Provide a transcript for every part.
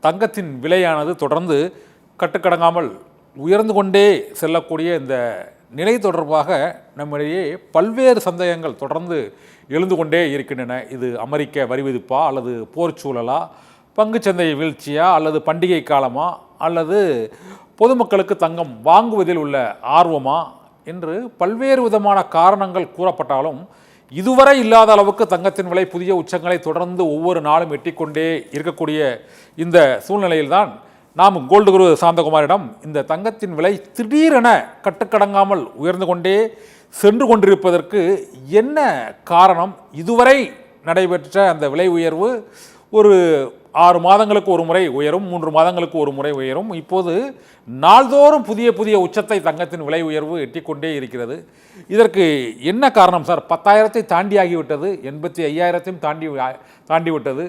தங்கத்தின் விலையானது தொடர்ந்து கட்டுக்கடங்காமல் உயர்ந்து கொண்டே செல்லக்கூடிய இந்த நிலை தொடர்பாக நம்மிடையே பல்வேறு சந்தேகங்கள் தொடர்ந்து எழுந்து கொண்டே இருக்கின்றன. இது அமெரிக்க வரி விதிப்பா, அல்லது போர் சூழலா, பங்குச்சந்தை வீழ்ச்சியா, அல்லது பண்டிகை காலமா, அல்லது பொதுமக்களுக்கு தங்கம் வாங்குவதில் உள்ள ஆர்வமா என்று பல்வேறு விதமான காரணங்கள் கூறப்பட்டாலும் இதுவரை இல்லாத அளவுக்கு தங்கத்தின் விலை புதிய உச்சங்களை தொடர்ந்து ஒவ்வொரு நாளும் எட்டிக்கொண்டே இருக்கக்கூடிய இந்த சூழ்நிலையில்தான் நாம் கோல்டு குரு சாந்தகுமாரிடம் இந்த தங்கத்தின் விலை திடீரென கட்டுக்கடங்காமல் உயர்ந்து கொண்டே சென்று கொண்டிருப்பதற்கு என்ன காரணம்? இதுவரை நடைபெற்ற அந்த விலை உயர்வு ஒரு 6 மாதங்களுக்கு ஒரு முறை உயரும், 3 மாதங்களுக்கு ஒரு முறை உயரும். இப்போது நாள்தோறும் புதிய புதிய உச்சத்தை தங்கத்தின் விலை உயர்வு எட்டிக்கொண்டே இருக்கிறது. இதற்கு என்ன காரணம் சார்? 10,000 தாண்டி ஆகிவிட்டது, 85,000 தாண்டிவிட்டது.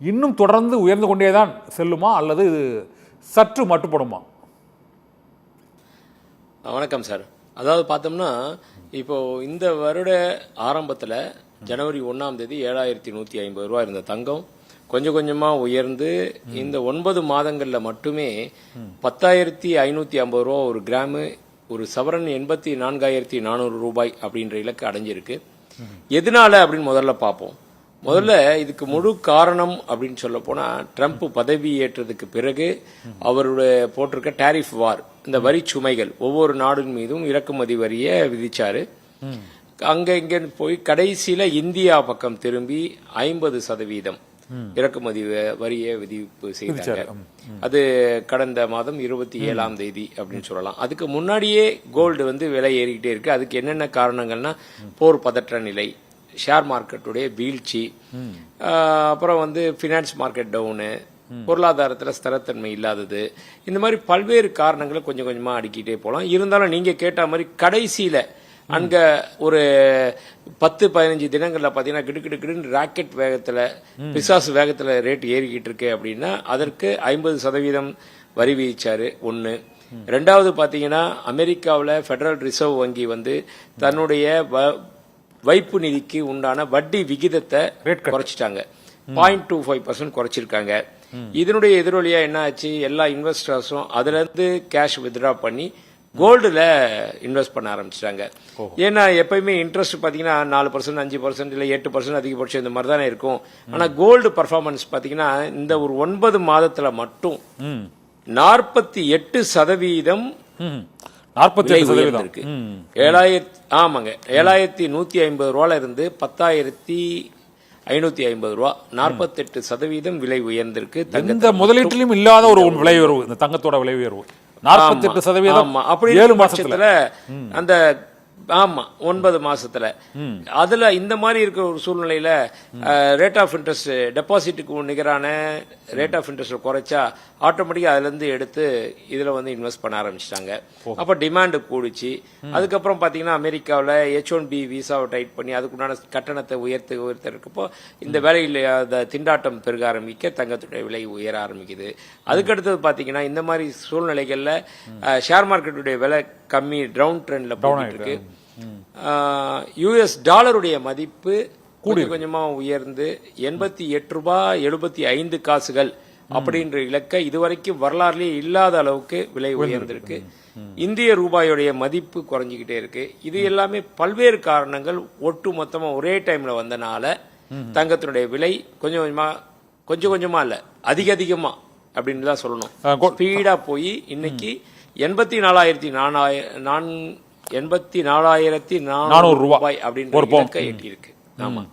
இன்னும் தொடர்ந்து உயர்ந்து கொண்டே தான் செல்லுமா, அல்லது இது சற்று மட்டுப்படுமா? வணக்கம் சார். அதாவது பார்த்தோம்னா, இப்போ இந்த வருட ஆரம்பத்தில் ஜனவரி 1ஆம் தேதி 7,150 ரூபா இருந்த தங்கம் கொஞ்சம் கொஞ்சமாக உயர்ந்து இந்த 9 மாதங்களில் மட்டுமே 10,550 ரூபா ஒரு கிராமு, ஒரு சவரன் 84,400 ரூபாய் அப்படின்ற இலக்கு அடைஞ்சிருக்கு. எதனால அப்படின்னு முதல்ல பார்ப்போம். முதல்ல இதுக்கு முழு காரணம் அப்படின்னு சொல்ல போனா, ட்ரம்ப் பதவி ஏற்றதுக்கு பிறகு அவருடைய போட்டிருக்க டாரிஃப் வார், இந்த வரி சுமைகள், ஒவ்வொரு நாடின் மீதும் இறக்குமதி வரியை விதிச்சாரு. அங்க இங்க போய் கடைசியில இந்தியா பக்கம் திரும்பி 50% இறக்குமதி வரியை விதிப்பு செய்தாங்க. அது கடந்த மாதம் 27ஆம் தேதி அப்படின்னு சொல்லலாம். அதுக்கு முன்னாடியே கோல்டு விலை ஏறிக்கிட்டே இருக்கு. அதுக்கு என்னென்ன காரணங்கள்னா, போர் பதற்ற நிலை, ஷேர் மார்க்கெட்டுடைய வீழ்ச்சி, அப்புறம் ஃபினான்ஸ் மார்க்கெட் டவுனு, பொருளாதாரத்தில் ஸ்திரத்தன்மை இல்லாதது, இந்த மாதிரி பல்வேறு காரணங்களை கொஞ்சம் கொஞ்சமாக அடிக்கிட்டே போகலாம். இருந்தாலும் நீங்கள் கேட்ட மாதிரி கடைசியில் அங்கே ஒரு 10-15 தினங்களில் பார்த்தீங்கன்னா கிடுக்கிடுன்னு ராக்கெட் வேகத்தில், பிசாசு வேகத்தில் ரேட் ஏறிக்கிட்டு இருக்கு. அப்படின்னா அதற்கு 50% வரி விதிச்சாரு. ஒன்று. ரெண்டாவது பார்த்தீங்கன்னா, அமெரிக்காவில் ஃபெடரல் ரிசர்வ் வங்கி தன்னுடைய வைப்பு நிதிக்கு உண்டான வட்டி விகிதத்தை குறைச்சிட்டாங்க. 0.25% குறைச்சிருக்காங்க. இதனுடைய எதிரொலியா என்ன ஆச்சு? எல்லா இன்வெஸ்டர்ஸும் அதுல இருந்து கேஷ் வித்ட்ரா பண்ணி கோல்டுல இன்வெஸ்ட் பண்ண ஆரம்பிச்சிட்டாங்க. ஏன்னா எப்பயுமே இன்ட்ரெஸ்ட் பாத்தீங்கன்னா 4%, 5%, இல்ல 8% அதிகபட்சம் இந்த மாதிரி தானே இருக்கும். ஆனா கோல்டு பர்ஃபார்மன்ஸ் பாத்தீங்கன்னா இந்த ஒரு 9 மாதத்துல மட்டும் 48% 47% இருக்கு. 7,150 ரூபால இருந்து 10,550 ரூபா, 48% விலை உயர்ந்திருக்கு. எந்த முதலீட்டிலும் இல்லாத ஒரு விலை உயர்வு இந்த தங்கத்தோட விலை உயர்வு 48%. அப்படி 7 மாசத்துல அந்த 9 மாசத்துல அதுல இந்த மாதிரி இருக்கிற ஒரு சூழ்நிலையில ரேட் ஆஃப் இன்ட்ரெஸ்ட், டெபாசிட்டுக்கு நிகரான ரேட் ஆஃப் இன்ட்ரெஸ்ட் குறைச்சா ஆட்டோமேட்டிக்கா அதுல இருந்து எடுத்து இதுல இன்வெஸ்ட் பண்ண ஆரம்பிச்சிட்டாங்க. அப்ப டிமாண்ட் கூடிச்சு. அதுக்கப்புறம் பாத்தீங்கன்னா அமெரிக்காவில் H1B விசாவை டைட் பண்ணி அதுக்குண்டான கட்டணத்தை உயர்த்த இருக்கப்போ இந்த வேலையில் திண்டாட்டம் பெருக ஆரம்பிக்க தங்கத்துடைய விலை உயர ஆரம்பிக்குது. அதுக்கடுத்தது பாத்தீங்கன்னா இந்த மாதிரி சூழ்நிலைகள்ல ஷேர் மார்க்கெட்டுடைய விலை கம்மி, டவுன் ட்ரெண்ட்ல போயிட்டு இருக்கு. யுஎஸ் டாலருடைய மதிப்பு கொஞ்சம் கொஞ்சமா உயர்ந்து 88 ரூபாய் 75 காசுகள் அப்படின்ற இலக்கை இதுவரைக்கும் வரலாறுலேயே இல்லாத அளவுக்கு விலை உயர்ந்திருக்கு. இந்திய ரூபாயுடைய மதிப்பு குறைஞ்சிக்கிட்டே இருக்கு. இது எல்லாமே பல்வேறு காரணங்கள் ஒட்டு மொத்தமா ஒரே டைம்ல வந்தனால தங்கத்தினுடைய விலை கொஞ்சம் கொஞ்சமா இல்ல, அதிகமா அப்படின்னு தான் சொல்லணும். ஸ்பீடா போய் இன்னைக்கு 84,400 ரூபாய் அப்படின்ற இலக்கை எட்டி இருக்கு. ஆமா.